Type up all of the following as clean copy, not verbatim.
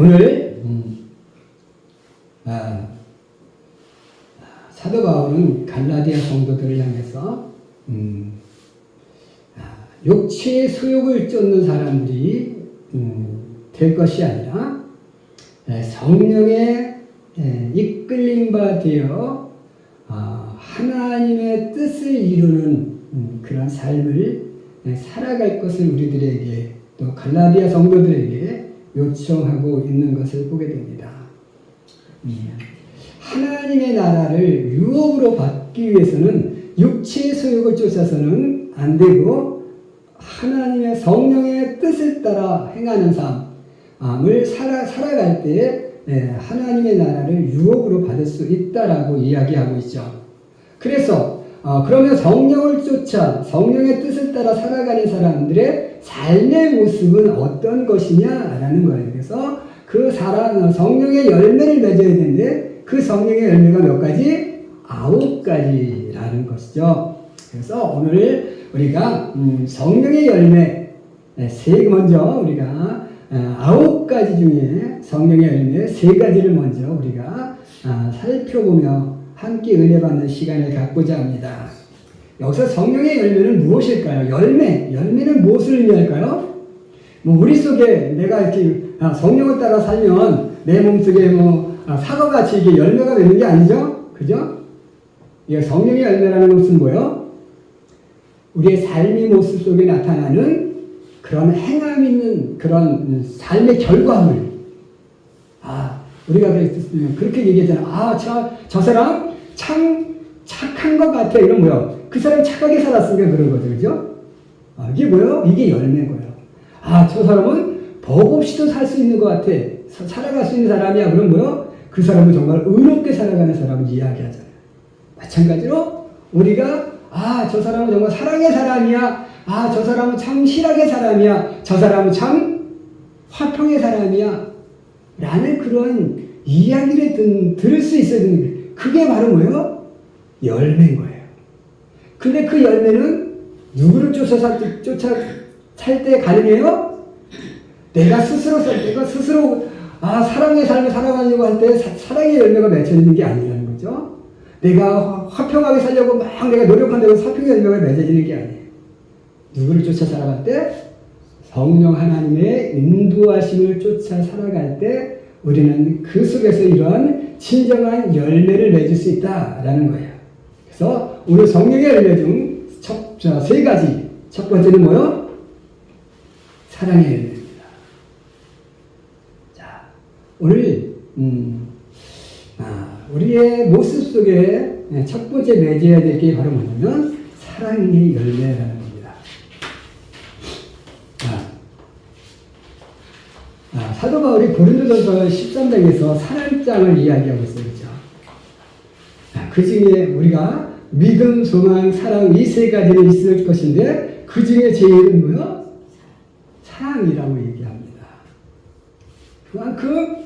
오늘 사도 바울은 갈라디아 성도들을 향해서 육체의 소욕을 쫓는 사람들이 될 것이 아니라 성령의 이끌림 바 되어 하나님의 뜻을 이루는 그런 삶을 살아갈 것을 우리들에게 또 갈라디아 성도들에게 요청하고 있는 것을 보게 됩니다. 하나님의 나라를 유업으로 받기 위해서는 육체의 소욕을 쫓아서는 안 되고 하나님의 성령의 뜻을 따라 행하는 삶을 살아갈 때에 하나님의 나라를 유업으로 받을 수 있다라고 이야기하고 있죠. 그래서 그러면 성령을 쫓아 성령의 뜻을 따라 살아가는 사람들의 삶의 모습은 어떤 것이냐라는 거예요. 그래서 그 성령의 열매를 맺어야 되는데 그 성령의 열매가 몇 가지? 9가지라는 것이죠. 그래서 오늘 우리가 성령의 열매 먼저 우리가 9가지 중에 성령의 열매 3가지를 먼저 우리가 살펴보며 함께 은혜 받는 시간을 갖고자 합니다. 여기서 성령의 열매는 무엇일까요? 열매는 무엇을 의미할까요? 우리 속에 내가 이렇게 성령을 따라 살면 내 몸속에 사과같이 이게 열매가 되는 게 아니죠? 그죠? 성령의 열매라는 것은 뭐예요? 우리의 삶의 모습 속에 나타나는 그런 행함 있는 그런 삶의 결과물. 우리가 그렇게 얘기하잖아. 저 사람 참 착한 것 같아. 이런 뭐야? 그 사람이 착하게 살았으니까 그런 거죠. 그죠? 이게 뭐예요? 이게 열매인 거예요. 저 사람은 법 없이도 살 수 있는 것 같아. 살아갈 수 있는 사람이야. 그럼 뭐예요? 그 사람은 정말 의롭게 살아가는 사람을 이야기하잖아요. 마찬가지로 우리가 저 사람은 정말 사랑의 사람이야. 저 사람은 참 실학의 사람이야. 저 사람은 참 화평의 사람이야. 라는 그런 이야기를 들을 수 있어야 되는 거예요. 그게 바로 뭐예요? 열매인 거예요. 근데 그 열매는 누구를 쫓아 살 때 가능해요? 내가 스스로 사랑의 삶을 살아가려고 할 때 사랑의 열매가 맺혀지는 게 아니라는 거죠. 내가 화평하게 살려고 막 내가 노력한다고 화평의 열매가 맺어지는 게 아니에요. 누구를 쫓아 살아갈 때? 성령 하나님의 인도하심을 쫓아 살아갈 때 우리는 그 속에서 이러한 진정한 열매를 맺을 수 있다라는 거예요. 그래서 오늘 성령의 열매 중 3가지. 첫 번째는 뭐요? 사랑의 열매입니다. 자, 오늘 우리의 모습 속에 첫 번째 맺어야 될 게 바로 뭐냐면 사랑의 열매라는 겁니다. 사도 바울이 고린도전서 13장에서 사랑장을 이야기하고 있어요. 그렇죠? 그 중에 우리가 믿음, 소망, 사랑 이 3가지는 있을 것인데 그 중에 제일은 뭐요? 사랑이라고 얘기합니다. 그만큼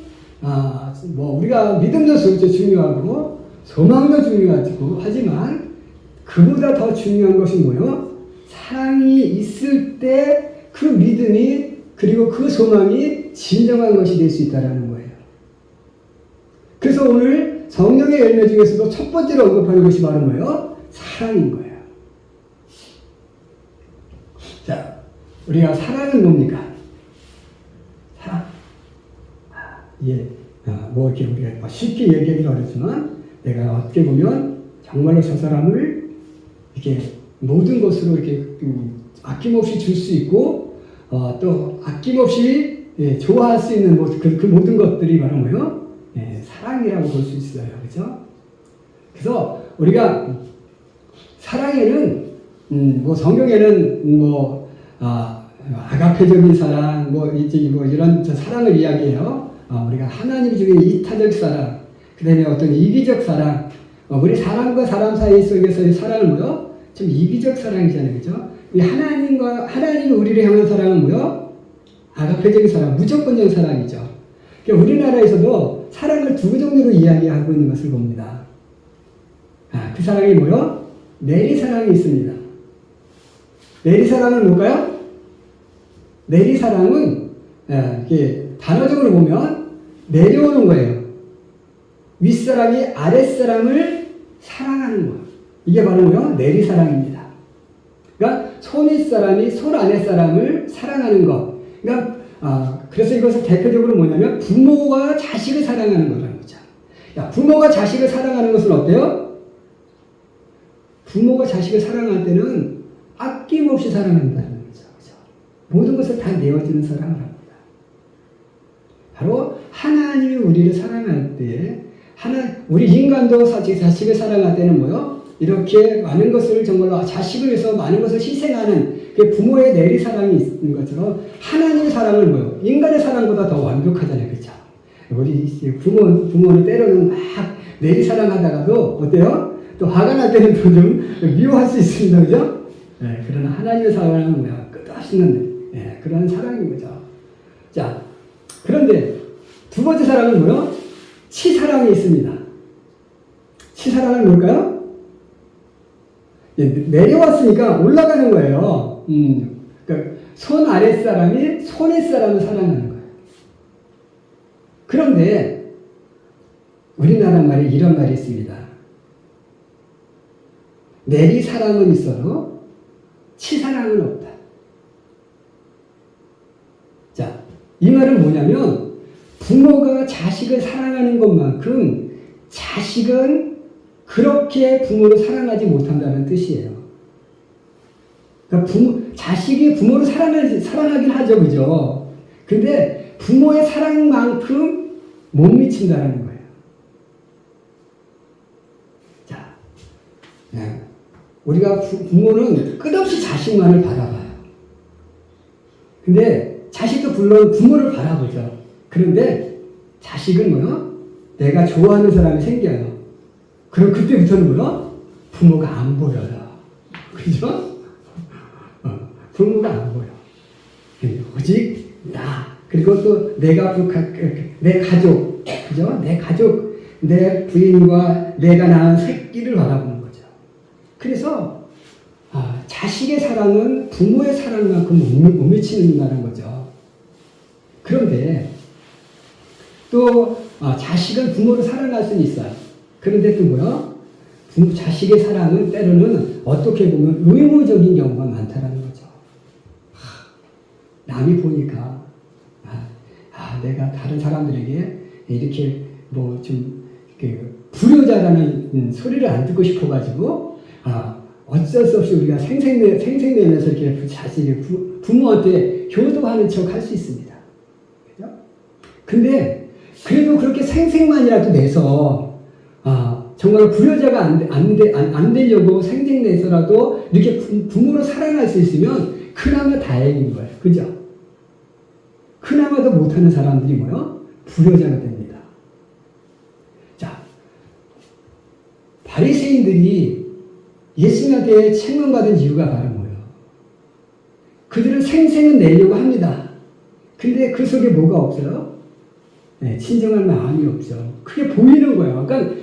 우리가 믿음도 중요하고 소망도 중요하고 하지만 그보다 더 중요한 것이 뭐요? 사랑이 있을 때 그 믿음이 그리고 그 소망이 진정한 것이 될 수 있다는 거예요. 그래서 오늘 성령의 열매 중에서도 첫 번째로 언급하는 것이 바로 뭐예요? 사랑인 거예요. 자, 우리가 사랑은 뭡니까? 사랑. 이렇게 우리가 쉽게 얘기하기는 어렵지만 내가 어떻게 보면 정말로 저 사람을 이렇게 모든 것으로 이렇게 아낌없이 줄 수 있고 또 아낌없이 좋아할 수 있는 그 모든 것들이 바로 뭐예요? 사랑이라고 볼 수 있어요. 그렇죠? 그래서 우리가 사랑에는 성경에는 아가페적인 사랑 이런 사랑을 이야기해요. 우리가 하나님 중에 이타적 사랑, 그 다음에 어떤 이기적 사랑, 우리 사람과 사람 사이 속에서의 사랑은 뭐요? 좀 이기적 사랑이잖아요. 그죠? 하나님이 우리를 향한 사랑은 뭐요? 아가페적인 사랑, 무조건적 사랑이죠. 그러니까 우리나라에서도 사랑을 2종류로 이야기하고 있는 것을 봅니다. 그 사랑이 뭐요? 내리사랑이 있습니다. 내리사랑은 뭘까요? 내리사랑은 단어적으로 보면 내려오는 거예요. 윗사람이 아랫사람을 사랑하는 거예요. 이게 바로 뭐요? 내리사랑입니다. 그러니까 손윗사람이 손 아랫사람을 사랑하는 것. 그러니까 그래서 이것을 대표적으로 뭐냐면 부모가 자식을 사랑하는 거라는 거죠. 야, 부모가 자식을 사랑하는 것은 어때요? 부모가 자식을 사랑할 때는 아낌없이 사랑한다는 거죠. 그렇죠? 모든 것을 다 내어주는 사랑을 합니다. 바로 하나님이 우리를 사랑할 때, 우리 인간도 자식을 사랑할 때는 뭐요? 이렇게 많은 것을 정말로 자식을 위해서 많은 것을 희생하는 그 부모의 내리사랑이 있는 것처럼 하나님의 사랑을 뭐요? 인간의 사랑보다 더 완벽하잖아요. 그렇죠? 우리 부모는 때로는 막 내리사랑하다가도 어때요? 또 화가 날 때는 또 좀 미워할 수 있습니다. 그죠? 네, 그러나 하나님의 사랑은 뭐야? 끝없이 있는 그런 사랑인 거죠. 자, 그런데 두 번째 사랑은 뭐요? 치사랑이 있습니다. 치사랑은 뭘까요? 내려왔으니까 올라가는 거예요. 그러니까 손 아랫사람이 손 윗사람을 사랑하는 거예요. 그런데 우리나라 말에 이런 말이 있습니다. 내리사랑은 있어도 치사랑은 없다. 자, 이 말은 뭐냐면 부모가 자식을 사랑하는 것만큼 자식은 그렇게 부모를 사랑하지 못한다는 뜻이에요. 그러니까 자식이 부모를 사랑하긴 하죠. 그죠? 근데 부모의 사랑만큼 못 미친다는 거예요. 자, 우리가 부모는 끝없이 자식만을 바라봐요. 근데 자식도 물론 부모를 바라보죠. 그런데 자식은 뭐요? 내가 좋아하는 사람이 생겨요. 그럼 그때부터는 뭐요? 부모가 안 보여요. 그죠? 부모가 안 보여. 오직 나, 그리고 또 내 가족, 그죠? 내 가족, 내 부인과 내가 낳은 새끼를 바라보는 거죠. 그래서 자식의 사랑은 부모의 사랑만큼 못 미치는다는 거죠. 그런데 또 자식은 부모를 사랑할 수는 있어요. 그런데 또 뭐야? 자식의 사랑은 때로는 어떻게 보면 의무적인 경우가 많다라는 거죠. 남이 보니까 내가 다른 사람들에게 이렇게 뭐 좀 불효자라는 소리를 안 듣고 싶어가지고 어쩔 수 없이 우리가 생색내면서 이렇게 자식이 부모한테 효도하는 척 할 수 있습니다. 그죠? 근데 그래도 그렇게 생색만이라도 내서 정말 불효자가 안 되려고 생색내서라도 이렇게 부모를 사랑할 수 있으면 그나마 다행인 거예요. 그죠? 그나마도 못하는 사람들이 뭐요? 불효자가 됩니다. 자, 바리새인들이 예수님한테 책망받은 이유가 바로 뭐예요? 그들은 생색은 내려고 합니다. 근데 그 속에 뭐가 없어요? 진정한 마음이 없죠. 그게 보이는 거예요. 그러니까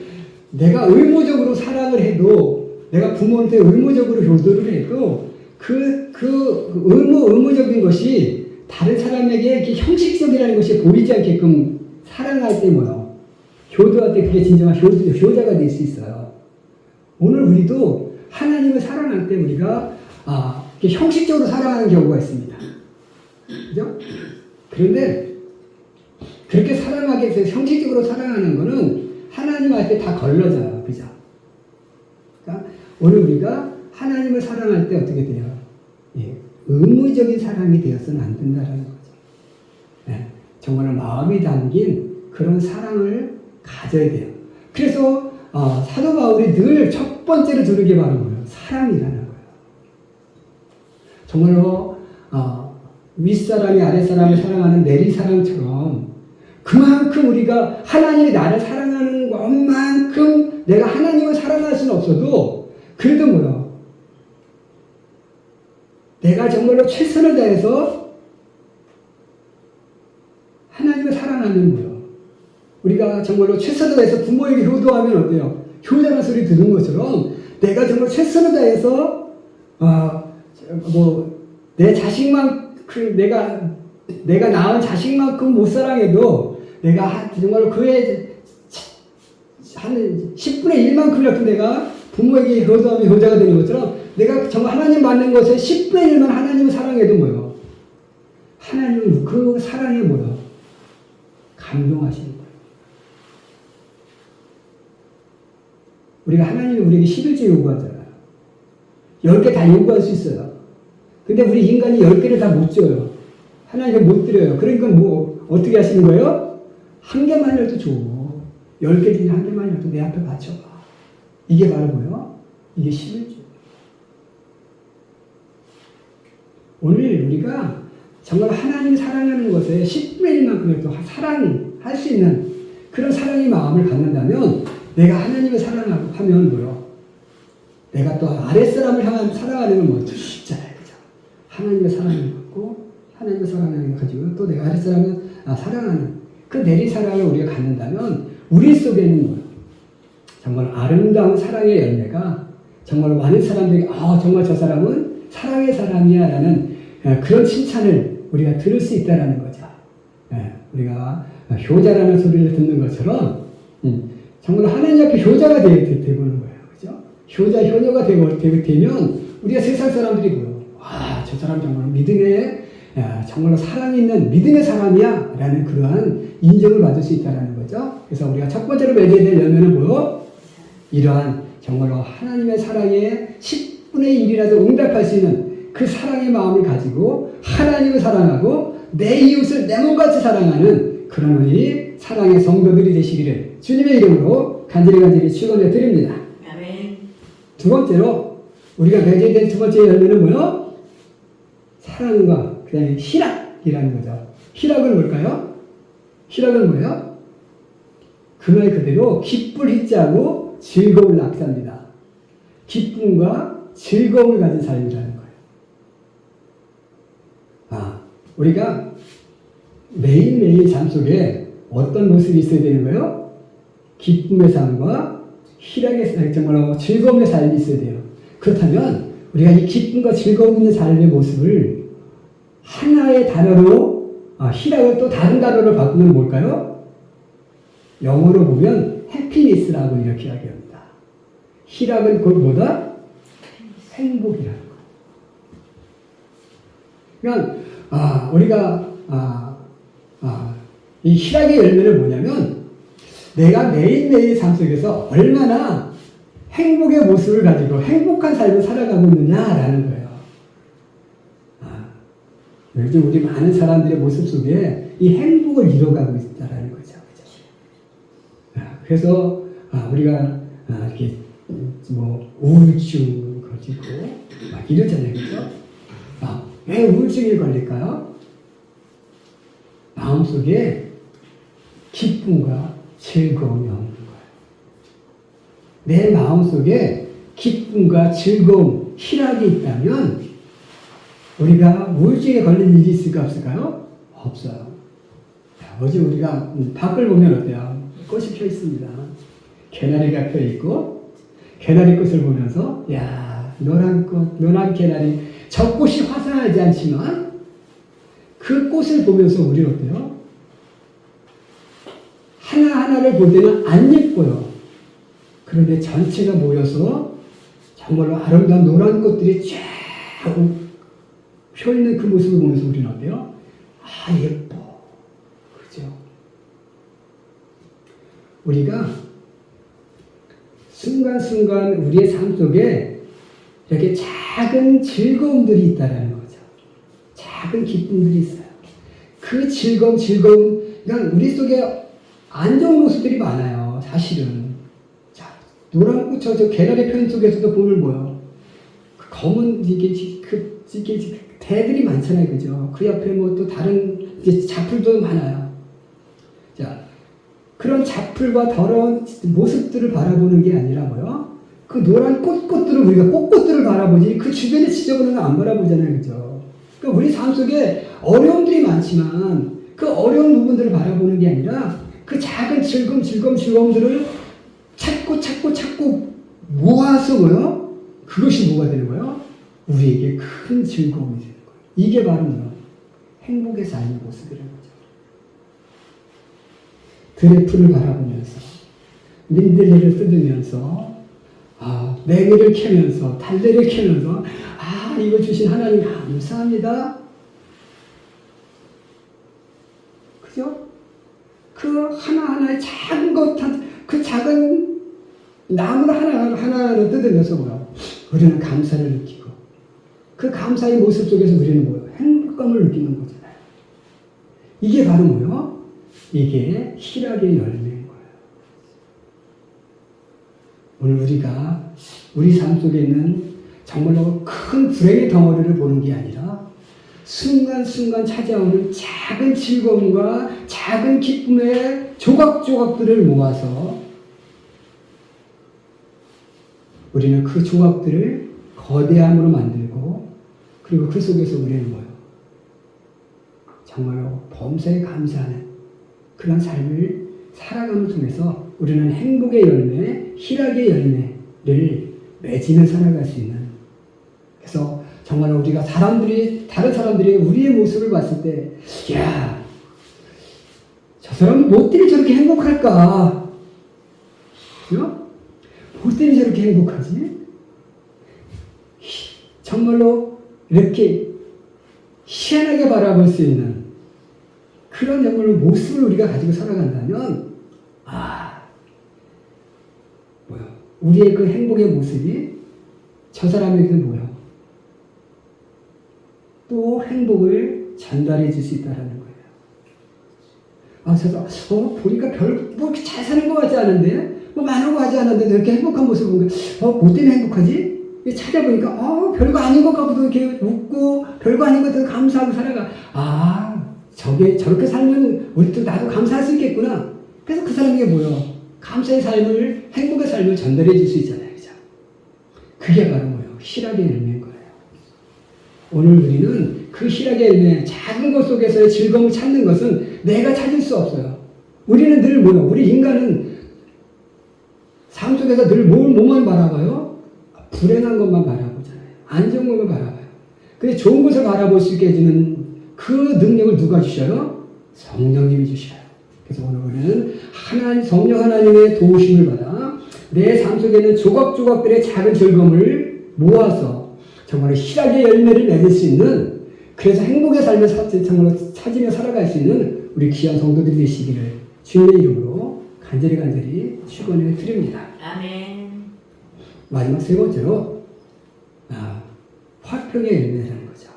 내가 의무적으로 사랑을 해도, 내가 부모한테 의무적으로 효도를 해도 의무적인 것이 다른 사람에게 이렇게 형식적이라는 것이 보이지 않게끔 사랑할 때 뭐요? 효도할 때 그게 진정한 효자가 될 수 있어요. 오늘 우리도 하나님을 사랑할 때 우리가 이렇게 형식적으로 사랑하는 경우가 있습니다. 그죠? 그런데 그렇게 사랑하게 해서 형식적으로 사랑하는 거는 하나님한테 다 걸러져요. 그죠? 그러니까 오늘 우리가 하나님을 사랑할 때 어떻게 돼요? 의무적인 사랑이 되어서는 안 된다는 거죠. 정말 마음이 담긴 그런 사랑을 가져야 돼요. 그래서 사도 바울이 늘 첫 번째로 두는 게 바로 뭐예요? 사랑이라는 거예요. 정말로 윗사람이 아랫사람을 사랑하는 내리사랑처럼 그만큼 우리가 하나님이 나를 사랑하는 것만큼 내가 하나님을 사랑할 수는 없어도 그래도 뭐예요? 내가 정말로 최선을 다해서 하나님을 사랑하는 거예요. 우리가 정말로 최선을 다해서 부모에게 효도하면 어때요? 효자라는 소리 듣는 것처럼 내가 정말 최선을 다해서 내 자식만큼 내가 낳은 자식만큼 못 사랑해도 내가 정말로 그의 한 10분의 1만큼이라도 내가 부모에게 효도하며 효자가 되는 것처럼 내가 정말 하나님 맞는 것에 10분의 1만 하나님을 사랑해도 뭐요? 하나님은 그 사랑에 뭐요? 감동하시는 거예요. 우리가 하나님이 우리에게 11조 요구하잖아요. 10개 다 요구할 수 있어요. 근데 우리 인간이 10개를 다 못 줘요. 하나님을 못 드려요. 그러니까 뭐 어떻게 하시는 거예요? 한 개만이라도 줘. 10개 중에 한 개만이라도 내 앞에 바쳐봐. 이게 바로 뭐예요? 이게 11조. 오늘 우리가 정말 하나님 사랑하는 것에 10분의 1만큼이라도 사랑할 수 있는 그런 사랑의 마음을 갖는다면 내가 하나님을 사랑하면 뭐요? 내가 또 아랫사람을 향한 사랑하는 건 뭐 쉽잖아요. 그죠? 하나님의 사랑을 갖고 하나님의 사랑을 가지고 또 내가 아랫사람을 사랑하는 그 내리사랑을 우리가 갖는다면 우리 속에는 뭐요? 정말 아름다운 사랑의 열매가 정말 많은 사람들이 정말 저 사람은 사랑의 사람이야 라는 그런 칭찬을 우리가 들을 수 있다는 거죠. 우리가 효자라는 소리를 듣는 것처럼 정말 하나님 앞에 효자가 되보는 거예요. 그죠? 효자, 효녀가 되면 우리가 세상 사람들이 뭐예요? 저 사람 정말 믿음에 정말로 사랑이 있는 믿음의 사람이야 라는 그러한 인정을 받을 수 있다는 거죠. 그래서 우리가 첫 번째로 맺어야 될 열매는 뭐예요? 이러한 정말로 하나님의 사랑에 10분의 1이라도 응답할 수 있는 그 사랑의 마음을 가지고 하나님을 사랑하고 내 이웃을 내 몸같이 사랑하는 그런 우리 사랑의 성도들이 되시기를 주님의 이름으로 간절히 축원해 드립니다. 아멘. 두 번째로 우리가 맺어야 될 두 번째 열매는 뭐예요? 사랑과 그 다음에 희락이라는 거죠. 희락은 뭘까요? 희락은 뭐예요? 그 말 그대로 기쁠 희자고 즐거울 낙사입니다. 기쁨과 즐거움을 가진 삶이라는 거예요. 우리가 매일매일 삶 속에 어떤 모습이 있어야 되는 거예요? 기쁨의 삶과 희락의 삶, 정말로 즐거움의 삶이 있어야 돼요. 그렇다면 우리가 이 기쁨과 즐거움 있는 삶의 모습을 하나의 단어로, 희락을 또 다른 단어로 바꾸면 뭘까요? 영어로 보면 해피니스라고 이렇게 이야기합니다. 희락은 곧 뭐다? 행복이라는 거예요. 그러니까 우리가 이 희락의 열매는 뭐냐면 내가 매일매일 삶 속에서 얼마나 행복의 모습을 가지고 행복한 삶을 살아가고 있느냐라는 거예요. 요즘 우리 많은 사람들의 모습 속에 이 행복을 잃어가고 있다라는 거죠. 그래서 우리가 이렇게 뭐 우울증 걸리고 막 이러잖아요, 그렇죠? 왜 우울증이 걸릴까요? 마음속에 기쁨과 즐거움이 없는 거예요. 내 마음속에 기쁨과 즐거움, 희락이 있다면 우리가 우울증에 걸릴 일이 있을까 없을까요? 없어요. 어제 우리가 밖을 보면 어때요? 꽃이 펴 있습니다. 개나리가 펴 있고 개나리 꽃을 보면서 노란 꽃, 노란 개나리 저 꽃이 화사하지 않지만 그 꽃을 보면서 우리는 어때요? 하나하나를 볼 때는 안 예뻐요. 그런데 전체가 모여서 정말로 아름다운 노란 꽃들이 쫙 펴있는 그 모습을 보면서 우리는 어때요? 예뻐. 그죠? 우리가 순간순간 우리의 삶 속에 이렇게 작은 즐거움들이 있다라는 거죠. 작은 기쁨들이 있어요. 그 즐거움, 그러니까 우리 속에 안 좋은 모습들이 많아요. 사실은. 자, 노란 꽃, 저 개나리 편 속에서도 보면 뭐요? 그 검은, 이게 대들이 많잖아요. 그죠? 그 옆에 뭐 또 다른 잡풀도 많아요. 자, 그런 잡풀과 더러운 모습들을 바라보는 게 아니라 뭐요? 그 노란 꽃들을 우리가 꽃꽃들을 바라보지 그 주변에 지저분한 거 안 바라보잖아요. 그죠? 그러니까 우리 삶 속에 어려움들이 많지만 그 어려운 부분들을 바라보는 게 아니라 그 작은 즐거움들을 찾고 모아서 뭐요? 그것이 뭐가 되는 거예요? 우리에게 큰 즐거움이 되는 거예요. 이게 바로 뭐요? 행복의 삶의 모습이라는 거죠. 들의 풀을 바라보면서 민들레를 뜯으면서 냉이를 캐면서 달래를 캐면서 이거 주신 하나님 감사합니다. 그죠? 그 하나하나의 작은 것, 그 작은 나무 하나하나를 뜯으면서 뭐야? 우리는 감사를 느끼고 그 감사의 모습 속에서 우리는 뭐야? 행복감을 느끼는 거잖아요. 이게 바로 뭐요? 이게 희락의 열매인 거예요. 오늘 우리가 우리 삶 속에 있는 정말로 큰 불행의 덩어리를 보는 게 아니라 순간순간 찾아오는 작은 즐거움과 작은 기쁨의 조각조각들을 모아서 우리는 그 조각들을 거대함으로 만들고 그리고 그 속에서 우리는 뭐예요? 정말로 범사에 감사하는 그런 삶을 살아감을 통해서 우리는 행복의 열매, 희락의 열매를 맺으며 살아갈 수 있는 그래서 정말 우리가 다른 사람들이 우리의 모습을 봤을 때, 야, 저 사람은 뭐 때문에 저렇게 행복할까? 뭐 때문에 저렇게 행복하지? 정말로 이렇게 희한하게 바라볼 수 있는 그런 정말로 모습을 우리가 가지고 살아간다면, 우리의 그 행복의 모습이 저 사람에게 뭐야? 또 행복을 전달해 줄 수 있다는 거예요. 저도 보니까 뭐 이렇게 잘 사는 것 같지 않은데, 뭐 많은 것 같지 않은데 이렇게 행복한 모습을 보니까 뭐 때문에 행복하지? 찾아보니까 별거 아닌 것 같고도 이렇게 웃고 별거 아닌 것도 감사하고 살아가. 저렇게 살면 우리도 나도 감사할 수 있겠구나. 그래서 그 사람에게 뭐요? 감사의 삶을, 행복의 삶을 전달해 줄 수 있잖아요. 그죠? 그게 바로 뭐요? 희락의 열매인 거예요. 오늘 우리는 그 희락의 열매, 작은 것 속에서의 즐거움을 찾는 것은 내가 찾을 수 없어요. 우리는 늘 뭐요? 우리 인간은 삶 속에서 늘 뭐만 바라봐요? 불행한 것만 바라보잖아요. 안 좋은 것만 바라봐요. 근데 좋은 것을 바라볼 수 있게 해주는 그 능력을 누가 주셔요? 성령님이 주셔요. 그래서 오늘 우리는 성령 하나님의 도우심을 받아 내 삶 속에 있는 조각조각들의 작은 즐거움을 모아서 정말 희락의 열매를 맺을 수 있는 그래서 행복의 삶을 정말 찾으며 살아갈 수 있는 우리 귀한 성도들이 되시기를 주님의 이름으로 간절히 축원해 드립니다. 아멘. 마지막 세 번째로 화평의 열매라는 거죠.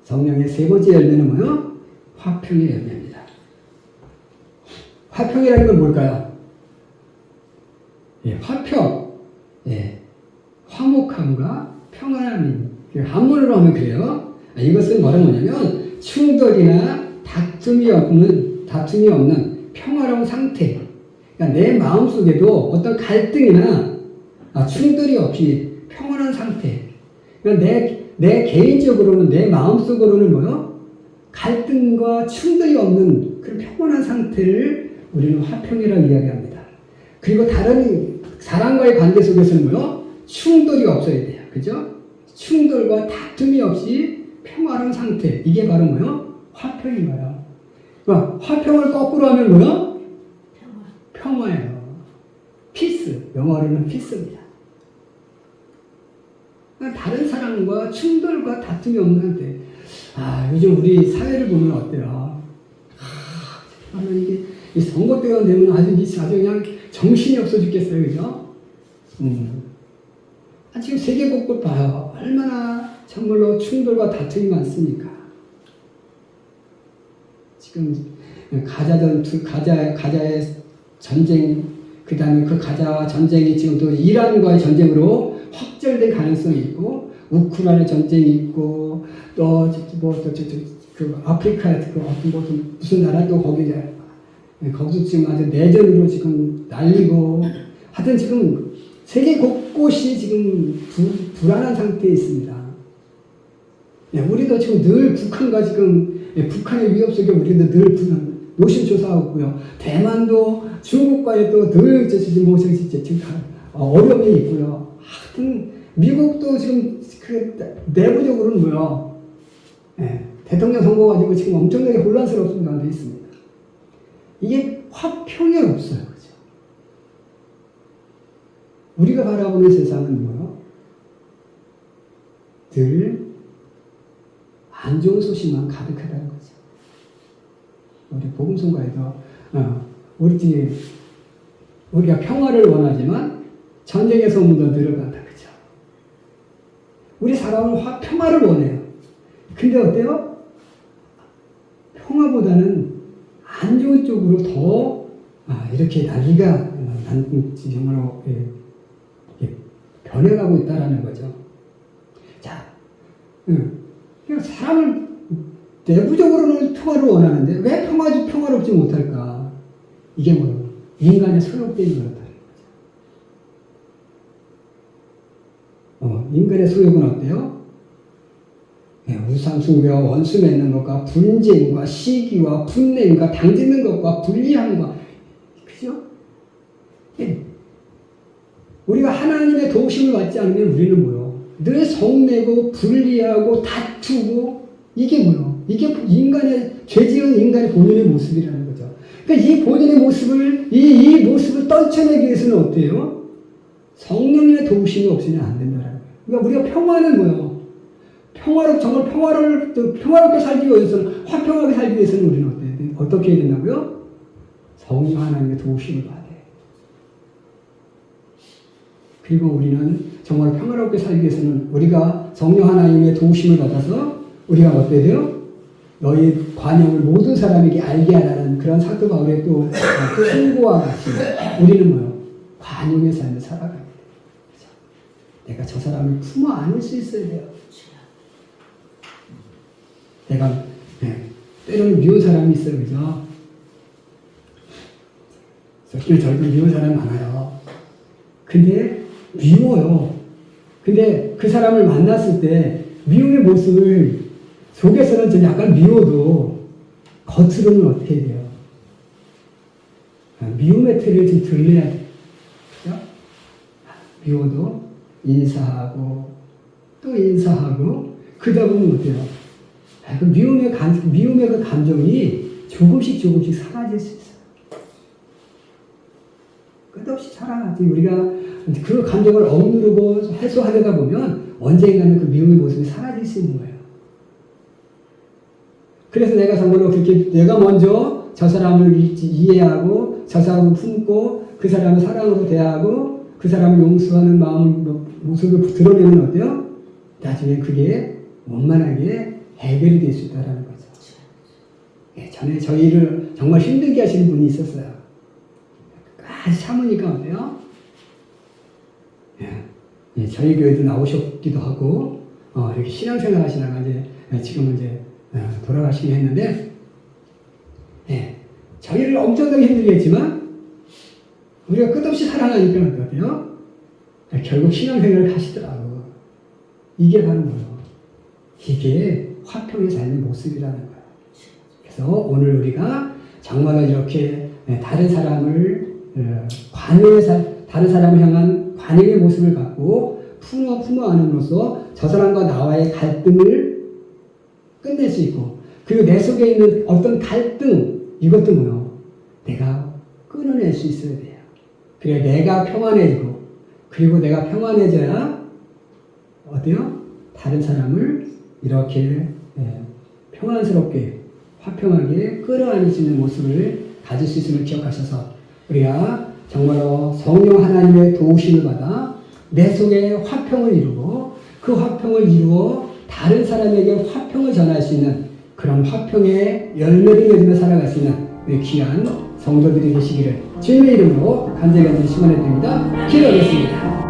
성령의 세 번째 열매는 뭐요? 화평의 열매입니다. 화평이라는 건 뭘까요? 화평, 화목함과 평안함이 한문으로 하면 그래요. 이것은 뭐냐면 충돌이나 다툼이 없는 평화로운 상태. 그러니까 내 마음 속에도 어떤 갈등이나 충돌이 없이 평안한 상태. 그러니까 내 개인적으로는 내 마음 속으로는 뭐요? 갈등과 충돌이 없는 그런 평안한 상태를 우리는 화평이라고 이야기합니다. 그리고 다른 사람과의 관계 속에서는 뭐요? 충돌이 없어야 돼요. 그죠? 충돌과 다툼이 없이 평화로운 상태. 이게 바로 뭐요? 화평인 거예요. 화평을 거꾸로 하면 뭐요? 평화예요. 피스. 영어로는 피스입니다. 다른 사람과 충돌과 다툼이 없는 상태. 요즘 우리 사회를 보면 어때요? 이게 선거 때가 되면 아주 그냥 정신이 없어 죽겠어요. 그죠? 지금 세계 곳곳 봐요. 얼마나 정말로 충돌과 다툼이 많습니까? 지금 가자의 전쟁, 그 다음에 그 가자 전쟁이 지금 또 이란과의 전쟁으로 확절될 가능성이 있고, 우크라이나 전쟁이 있고, 그 아프리카에 무슨 나라 또 거기서 지금 아주 내전으로 지금 날리고, 하여튼 지금 세계 곳곳이 지금 불안한 상태에 있습니다. 우리도 지금 늘 북한과 북한의 위협 속에 우리도 늘 노심초사하고 있고요. 대만도 중국과의 또 늘 어려움이 있고요. 하여튼 미국도 지금 내부적으로는 뭐요? 대통령 선거 가지고 지금 엄청나게 혼란스럽습니다. 돼 있습니다. 이게 화평이 없어요. 그죠? 우리가 바라보는 세상은 뭐요? 늘 안 좋은 소식만 가득하다는 거죠. 우리 복음성가에도 우리가 평화를 원하지만 전쟁의 소문도 늘어간다. 그죠? 우리 사람은 평화를 원해요. 근데 어때요? 평화보다는 안 좋은 쪽으로 더 이렇게 난리가 정말로 변해가고 있다라는 거죠. 자, 사람을 내부적으로는 평화를 원하는데 왜 평화롭지 못할까? 이게 뭐예요? 인간의 소욕되이 그렇다는 거죠. 인간의 소욕은 어때요? 우상 숭배와 원수 맺는 것과 분쟁과 시기와 분냄과 당짓는 것과 불리함과, 그죠? 우리가 하나님의 도우심을 받지 않으면 우리는 뭐요? 늘 성내고 분리하고 다투고, 이게 뭐요? 이게 죄 지은 인간의 본연의 모습이라는 거죠. 그러니까 이 본연의 모습을, 이 모습을 떨쳐내기 위해서는 어때요? 성령의 도우심이 없으면 안 된다는 거예요. 그러니까 우리가 평화는 뭐요? 정말 평화롭게 살기 위해서는, 화평하게 살기 위해서는 우리는 어떻게 해야 된다고요? 성령 하나님의 도우심을 받아야 돼요. 그리고 우리는 정말 평화롭게 살기 위해서는 우리가 성령 하나님의 도우심을 받아서 우리가 어떻게 돼요? 너희 관용을 모든 사람에게 알게 하라는 그런 사도 바울의 또 충고와 같이 우리는 뭐요? 관용의 삶을 살아가야 돼요. 내가 저 사람을 품어 안을 수 있어야 돼요. 내가 때로는 미운 사람이 있어요. 그죠? 저희도 미운 사람이 많아요. 근데 미워요. 근데 그 사람을 만났을 때 미움의 모습을 속에서는 좀 약간 미워도 겉으로는 어떻게 해야 돼요? 미움의 틀을 좀 들려야 돼요. 그죠? 미워도 인사하고 또 인사하고 그러다 보면 어때요? 그 미움의 그 감정이 조금씩 사라질 수 있어요. 끝없이 살아가지. 우리가 그 감정을 억누르고 해소하려다 보면 언젠가는 그 미움의 모습이 사라질 수 있는 거예요. 그래서 내가 정말로 그렇게 내가 먼저 저 사람을 이해하고 저 사람을 품고 그 사람을 사랑으로 대하고 그 사람을 용서하는 모습을 드러내면 어때요? 나중에 그게 원만하게 해결이 될 수 있다는 거죠. 전에 저희를 정말 힘들게 하시는 분이 있었어요. 아주 참으니까 어때요? 저희 교회도 나오셨기도 하고, 이렇게 신앙생활 하시다가 지금은 돌아가시긴 했는데, 저희를 엄청나게 힘들게 했지만, 우리가 끝없이 사랑하니까 어때요? 결국 신앙생활을 하시더라고. 이게 바로 뭐예요? 이게 화평의 삶의 모습이라는 거예요. 그래서 오늘 우리가 정말로 이렇게 다른 사람을 다른 사람을 향한 관용의 모습을 갖고 품어 안음으로써 저 사람과 나와의 갈등을 끝낼 수 있고, 그리고 내 속에 있는 어떤 갈등, 이것도 뭐요? 내가 끊어낼 수 있어야 돼요. 그래 내가 평안해지고, 그리고 내가 평안해져야 어때요? 다른 사람을 이렇게 평안스럽게 화평하게 끌어안을 수 있는 모습을 가질 수 있음을 기억하셔서 우리가 정말로 성령 하나님의 도우심을 받아 내 속에 화평을 이루고 그 화평을 이루어 다른 사람에게 화평을 전할 수 있는 그런 화평의 열매를 맺으며 살아갈 수 있는 우리 귀한 성도들이 되시기를 주님의 이름으로 간절히 시원해 드립니다. 기도하겠습니다.